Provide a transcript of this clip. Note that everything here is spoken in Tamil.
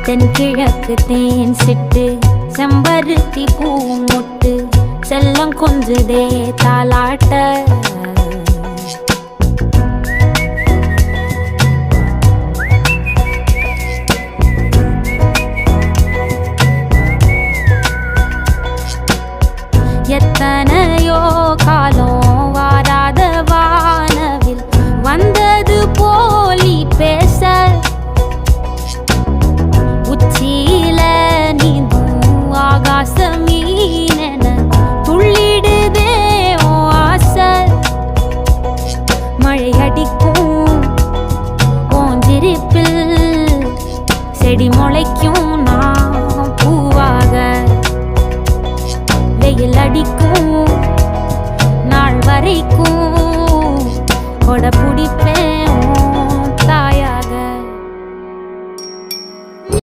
தென்கிழக்கு தேன் சிட்டு செம்பருத்தி பூ முட்டு செல்லம் கொஞ்சுதே தாலாட்ட எத்தனையோ காலம் வாராத வானவில் வந்தது போலி பேச உச்சியில நீந்தும் ஆகாச மீனென துள்ளிடுதே ஓ ஆசை மழை அடிக்கும் ஓஞ்சிருப்பில் செடி முளைக்கும் நான் பூவாக வெயில் அடிக்கும் நாள் வரைக்கும் கொடை பிடிப்பேன்